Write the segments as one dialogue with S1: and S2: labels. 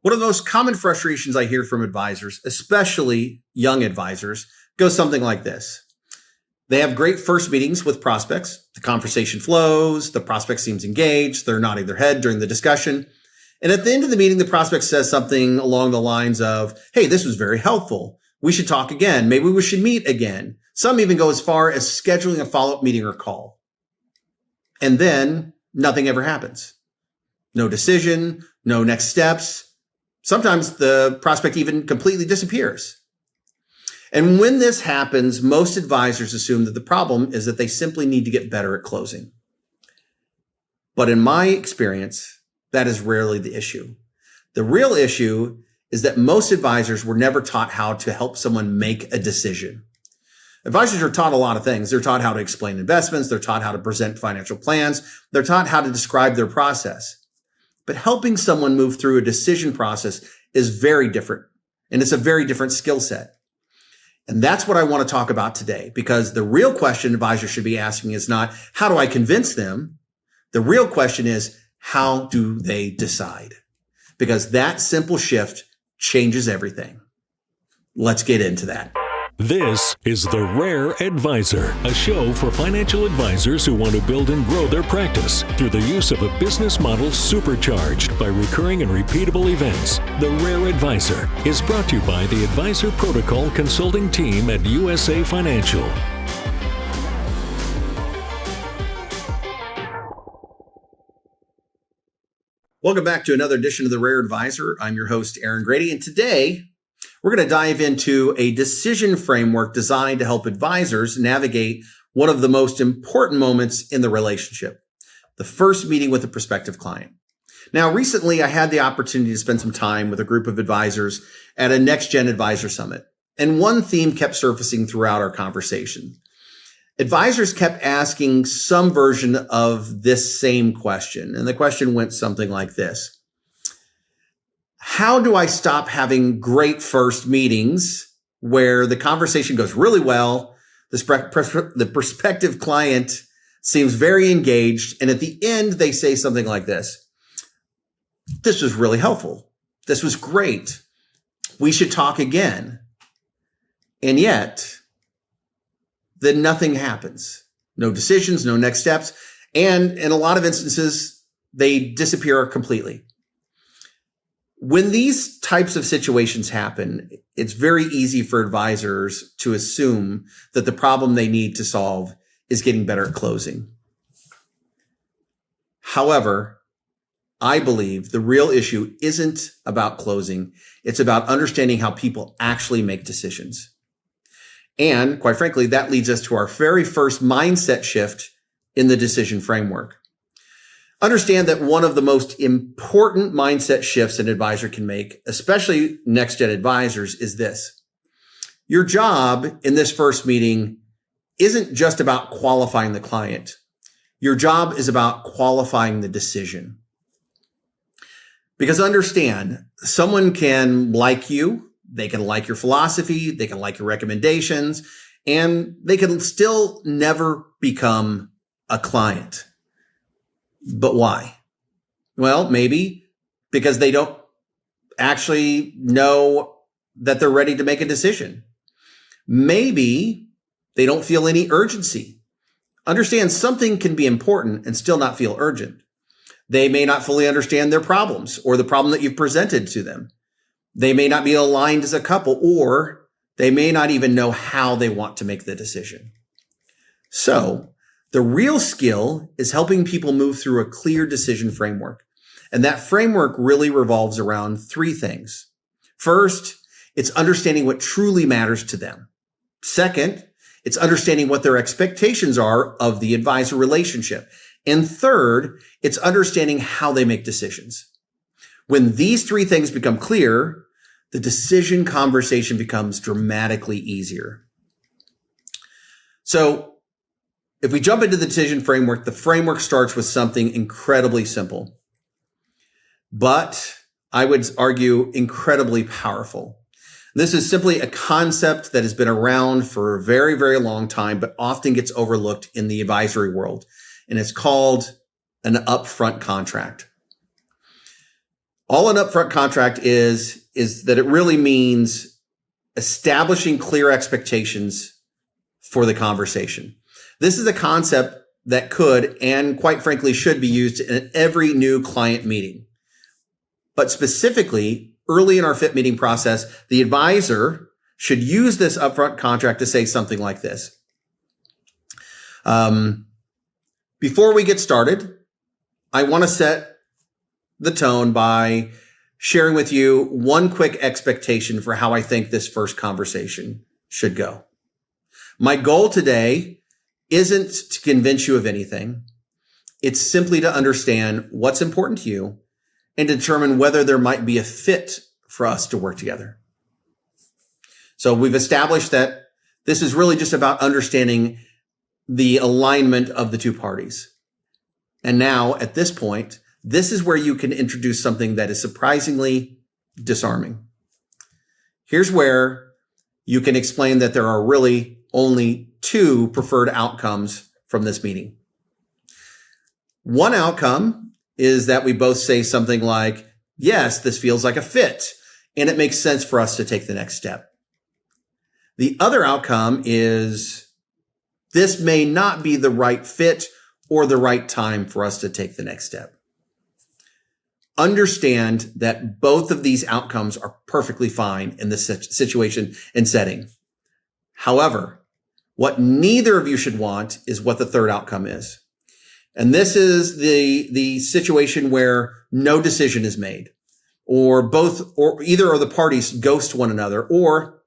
S1: One of the most common frustrations I hear from advisors, especially young advisors, goes something like this. They have great first meetings with prospects. The conversation flows. The prospect seems engaged. They're nodding their head during the discussion. And at the end of the meeting, the prospect says something along the lines of, hey, this was very helpful. We should talk again. Maybe we should meet again. Some even go as far as scheduling a follow-up meeting or call. And then nothing ever happens. No decision, no next steps. Sometimes the prospect even completely disappears. And when this happens, most advisors assume that the problem is that they simply need to get better at closing. But in my experience, that is rarely the issue. The real issue is that most advisors were never taught how to help someone make a decision. Advisors are taught a lot of things. They're taught how to explain investments. They're taught how to present financial plans. They're taught how to describe their process. But helping someone move through a decision process is very different. And it's a very different skill set. And that's what I want to talk about today, because the real question advisors should be asking is not, how do I convince them? The real question is, how do they decide? Because that simple shift changes everything. Let's get into that.
S2: This is The Rare Advisor, a show for financial advisors who want to build and grow their practice through the use of a business model supercharged by recurring and repeatable events. The Rare Advisor is brought to you by the Advisor Protocol Consulting Team at USA Financial.
S1: Welcome back to another edition of The Rare Advisor. I'm your host, Aaron Grady, and today we're going to dive into a decision framework designed to help advisors navigate one of the most important moments in the relationship, the first meeting with a prospective client. Now, recently, I had the opportunity to spend some time with a group of advisors at a Next Gen Advisor Summit, and one theme kept surfacing throughout our conversation. Advisors kept asking some version of this same question, and the question went something like this. How do I stop having great first meetings where the conversation goes really well, the prospective client seems very engaged, and at the end they say something like this: this was really helpful. This was great. We should talk again. And yet, then nothing happens. No decisions, no next steps. And in a lot of instances, they disappear completely. When these types of situations happen, it's very easy for advisors to assume that the problem they need to solve is getting better at closing. However, I believe the real issue isn't about closing. It's about understanding how people actually make decisions. And quite frankly, that leads us to our very first mindset shift in the decision framework. Understand that one of the most important mindset shifts an advisor can make, especially next-gen advisors, is this. Your job in this first meeting isn't just about qualifying the client. Your job is about qualifying the decision. Because understand, someone can like you, they can like your philosophy, they can like your recommendations, and they can still never become a client. But why? Well, maybe because they don't actually know that they're ready to make a decision. Maybe they don't feel any urgency. Understand, something can be important and still not feel urgent. They may not fully understand their problems or the problem that you've presented to them. They may not be aligned as a couple, or they may not even know how they want to make the decision. So the real skill is helping people move through a clear decision framework. And that framework really revolves around three things. First, it's understanding what truly matters to them. Second, it's understanding what their expectations are of the advisor relationship. And third, it's understanding how they make decisions. When these three things become clear, the decision conversation becomes dramatically easier. So if we jump into the decision framework, the framework starts with something incredibly simple, but I would argue incredibly powerful. This is simply a concept that has been around for a very, very long time, but often gets overlooked in the advisory world. And it's called an upfront contract. All an upfront contract is that it really means establishing clear expectations for the conversation. This is a concept that could and quite frankly should be used in every new client meeting. But specifically, early in our fit meeting process, the advisor should use this upfront contract to say something like this. Before we get started, I want to set the tone by sharing with you one quick expectation for how I think this first conversation should go. My goal today isn't to convince you of anything. It's simply to understand what's important to you and determine whether there might be a fit for us to work together. So we've established that this is really just about understanding the alignment of the two parties. And now at this point, this is where you can introduce something that is surprisingly disarming. Here's where you can explain that there are really only two preferred outcomes from this meeting. One outcome is that we both say something like, yes, this feels like a fit, and it makes sense for us to take the next step. The other outcome is this may not be the right fit or the right time for us to take the next step. Understand that both of these outcomes are perfectly fine in this situation and setting. However, what neither of you should want is what the third outcome is. And this is the situation where no decision is made, or either of the parties ghost one another, or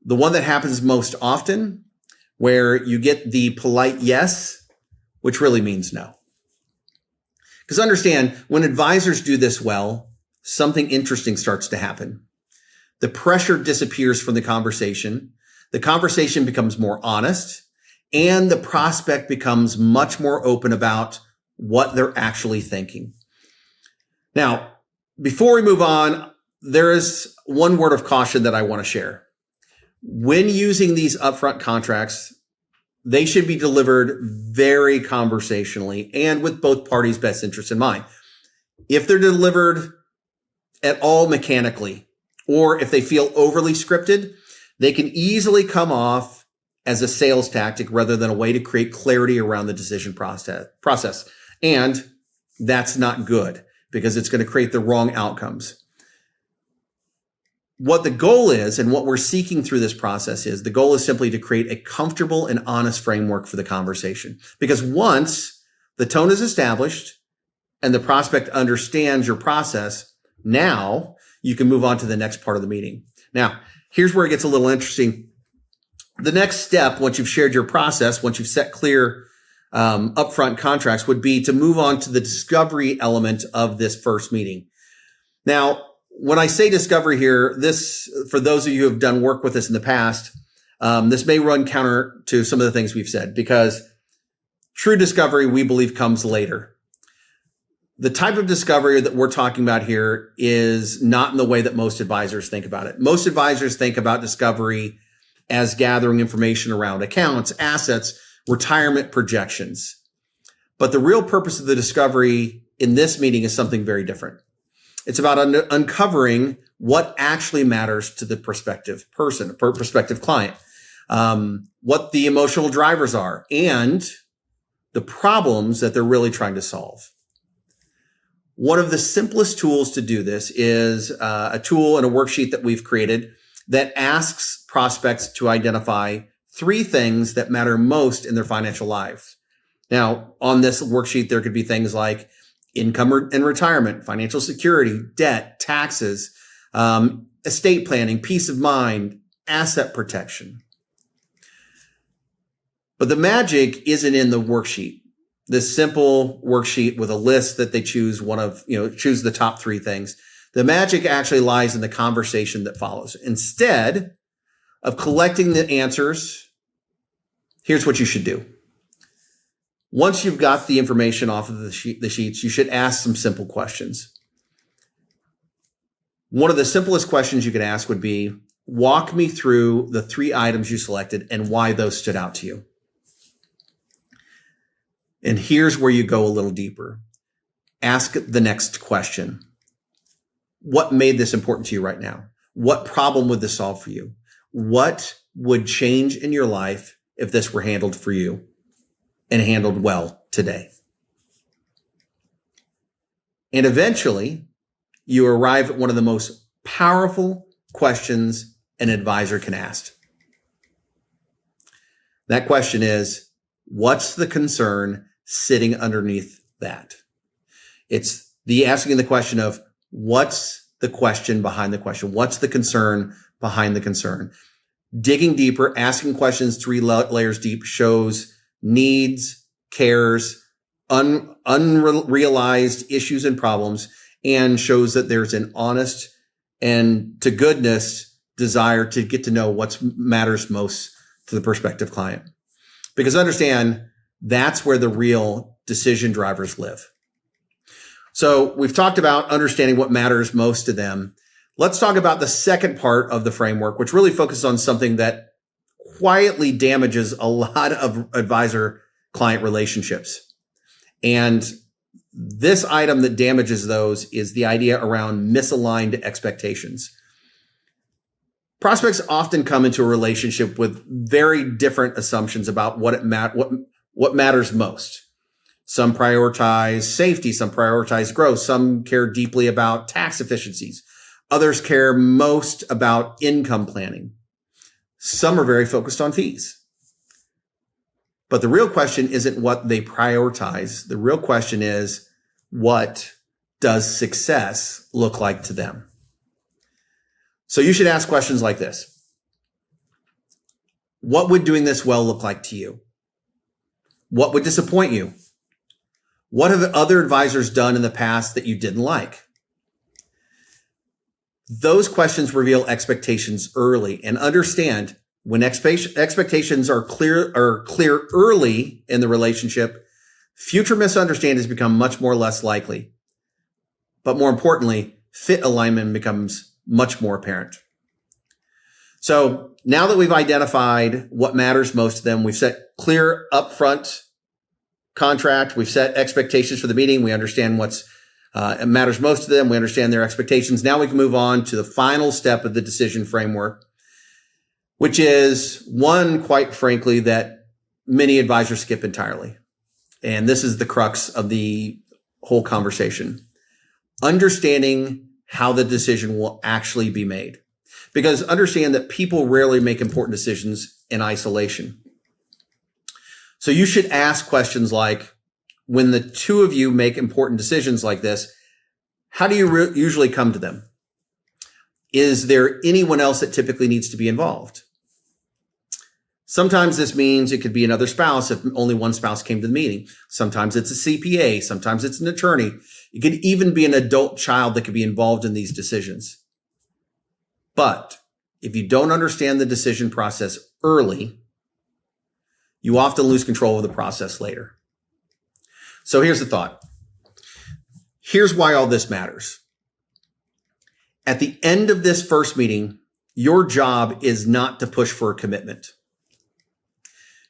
S1: the one that happens most often, where you get the polite yes, which really means no. Because understand, when advisors do this well, something interesting starts to happen. The pressure disappears from the conversation becomes more honest, and the prospect becomes much more open about what they're actually thinking. Now, before we move on, there is one word of caution that I want to share. When using these upfront contracts, they should be delivered very conversationally and with both parties' best interests in mind. If they're delivered at all mechanically, or if they feel overly scripted, they can easily come off as a sales tactic rather than a way to create clarity around the decision process. And that's not good because it's going to create the wrong outcomes. What the goal is and what we're seeking through this process is, the goal is simply to create a comfortable and honest framework for the conversation. Because once the tone is established and the prospect understands your process, now you can move on to the next part of the meeting. Now, here's where it gets a little interesting. The next step, once you've shared your process, once you've set clear upfront contracts, would be to move on to the discovery element of this first meeting. Now, when I say discovery here, this, for those of you who have done work with us in the past, this may run counter to some of the things we've said, because true discovery, we believe, comes later. The type of discovery that we're talking about here is not in the way that most advisors think about it. Most advisors think about discovery as gathering information around accounts, assets, retirement projections. But the real purpose of the discovery in this meeting is something very different. It's about uncovering what actually matters to the prospective person, prospective client, what the emotional drivers are, and the problems that they're really trying to solve. One of the simplest tools to do this is a tool and a worksheet that we've created that asks prospects to identify 3 things that matter most in their financial lives. Now, on this worksheet, there could be things like income and retirement, financial security, debt, taxes, estate planning, peace of mind, asset protection. But the magic isn't in the worksheet. This simple worksheet with a list that they choose choose the top 3 things. The magic actually lies in the conversation that follows. Instead of collecting the answers, here's what you should do. Once you've got the information off of the sheets, you should ask some simple questions. One of the simplest questions you could ask would be, walk me through the 3 items you selected and why those stood out to you. And here's where you go a little deeper. Ask the next question. what made this important to you right now? What problem would this solve for you? What would change in your life if this were handled for you and handled well today? And eventually, you arrive at one of the most powerful questions an advisor can ask. That question is, what's the concern sitting underneath that? It's the asking the question of, what's the question behind the question? What's the concern behind the concern? Digging deeper, asking questions 3 layers deep shows needs, cares, unrealized issues and problems, and shows that there's an honest and to goodness desire to get to know what matters most to the prospective client. Because understand, that's where the real decision drivers live. So we've talked about understanding what matters most to them. Let's talk about the second part of the framework, which really focuses on something that quietly damages a lot of advisor-client relationships. And this item that damages those is the idea around misaligned expectations. Prospects often come into a relationship with very different assumptions about what matters most. Some prioritize safety, some prioritize growth, some care deeply about tax efficiencies. Others care most about income planning. Some are very focused on fees. But the real question isn't what they prioritize. The real question is, what does success look like to them? So you should ask questions like this. What would doing this well look like to you? What would disappoint you? What have other advisors done in the past that you didn't like? Those questions reveal expectations early, and understand when expectations are clear early in the relationship, future misunderstandings become much less likely. But more importantly, fit alignment becomes much more apparent. So now that we've identified what matters most to them, we've set clear upfront contract, we've set expectations for the meeting, we understand what's matters most to them, we understand their expectations. Now we can move on to the final step of the decision framework, which is one, quite frankly, that many advisors skip entirely. And this is the crux of the whole conversation. Understanding how the decision will actually be made. Because understand that people rarely make important decisions in isolation. So you should ask questions like, when the two of you make important decisions like this, how do you usually come to them? Is there anyone else that typically needs to be involved? Sometimes this means it could be another spouse if only one spouse came to the meeting. Sometimes it's a CPA. Sometimes it's an attorney. It could even be an adult child that could be involved in these decisions. But if you don't understand the decision process early, you often lose control of the process later. So here's the thought. Here's why all this matters. At the end of this first meeting, your job is not to push for a commitment.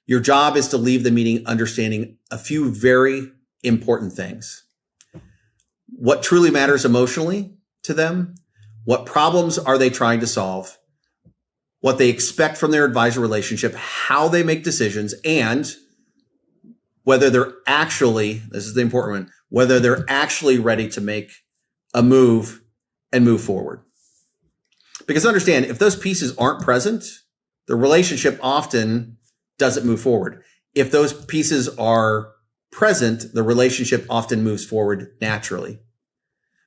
S1: Your job is to leave the meeting understanding a few very important things. What truly matters emotionally to them? What problems are they trying to solve? What they expect from their advisor relationship, how they make decisions, and whether they're actually, this is the important one, whether they're actually ready to make a move and move forward. Because understand, if those pieces aren't present, the relationship often doesn't move forward. If those pieces are present, the relationship often moves forward naturally.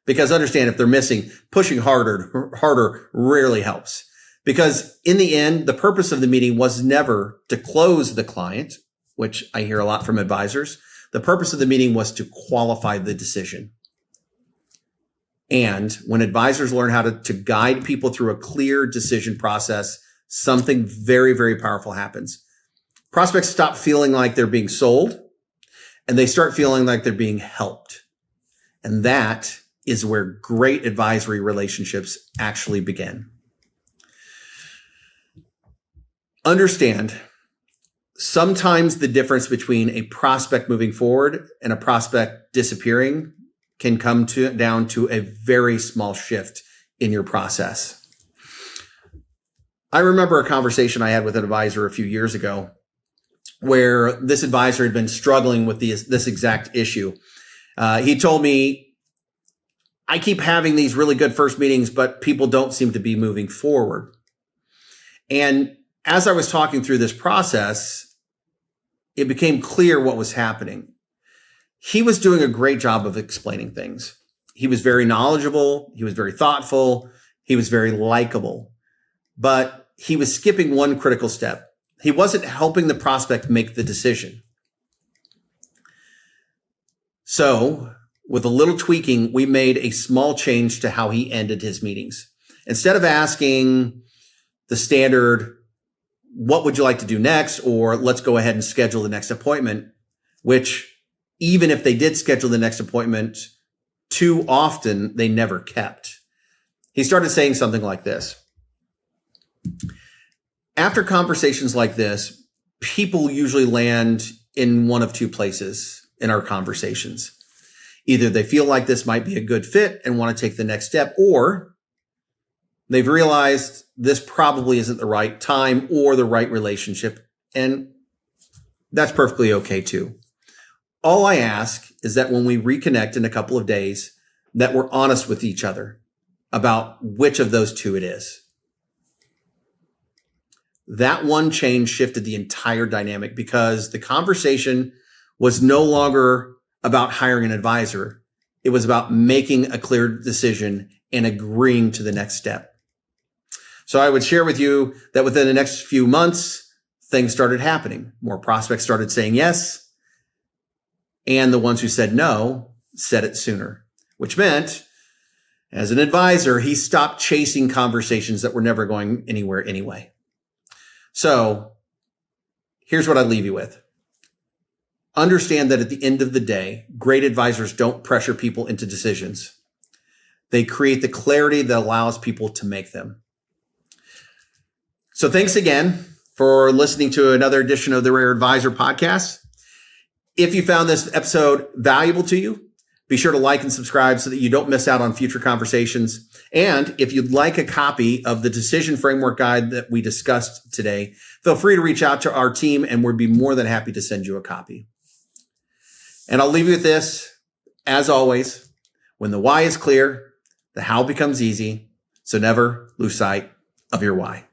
S1: Because understand, if they're missing, pushing harder rarely helps. Because in the end, the purpose of the meeting was never to close the client, which I hear a lot from advisors. The purpose of the meeting was to qualify the decision. And when advisors learn how to guide people through a clear decision process, something very, very powerful happens. Prospects stop feeling like they're being sold, and they start feeling like they're being helped. And that is where great advisory relationships actually begin. Understand, sometimes the difference between a prospect moving forward and a prospect disappearing can come down to a very small shift in your process. I remember a conversation I had with an advisor a few years ago where this advisor had been struggling with this exact issue. He told me, I keep having these really good first meetings, but people don't seem to be moving forward. And as I was talking through this process, it became clear what was happening. He was doing a great job of explaining things. He was very knowledgeable. He was very thoughtful. He was very likable, but he was skipping one critical step. He wasn't helping the prospect make the decision. So with a little tweaking, we made a small change to how he ended his meetings. Instead of asking the standard, what would you like to do next? Or let's go ahead and schedule the next appointment, which even if they did schedule the next appointment, too often they never kept. He started saying something like this. After conversations like this, people usually land in one of two places in our conversations. Either they feel like this might be a good fit and want to take the next step, or they've realized this probably isn't the right time or the right relationship, and that's perfectly okay too. All I ask is that when we reconnect in a couple of days, that we're honest with each other about which of those two it is. That one change shifted the entire dynamic because the conversation was no longer about hiring an advisor. It was about making a clear decision and agreeing to the next step. So I would share with you that within the next few months, things started happening. More prospects started saying yes. And the ones who said no said it sooner, which meant as an advisor, he stopped chasing conversations that were never going anywhere anyway. So here's what I leave you with. Understand that at the end of the day, great advisors don't pressure people into decisions. They create the clarity that allows people to make them. So thanks again for listening to another edition of the Rare Advisor podcast. If you found this episode valuable to you, be sure to like and subscribe so that you don't miss out on future conversations. And if you'd like a copy of the decision framework guide that we discussed today, feel free to reach out to our team and we'd be more than happy to send you a copy. And I'll leave you with this. As always, when the why is clear, the how becomes easy. So never lose sight of your why.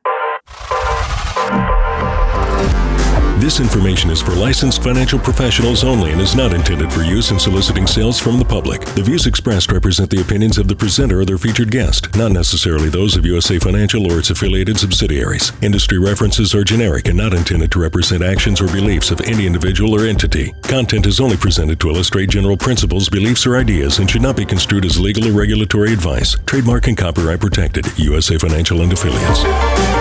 S2: This information is for licensed financial professionals only and is not intended for use in soliciting sales from the public. The views expressed represent the opinions of the presenter or their featured guest, not necessarily those of USA Financial or its affiliated subsidiaries. Industry references are generic and not intended to represent actions or beliefs of any individual or entity. Content is only presented to illustrate general principles, beliefs, or ideas and should not be construed as legal or regulatory advice. Trademark and copyright protected. USA Financial and Affiliates.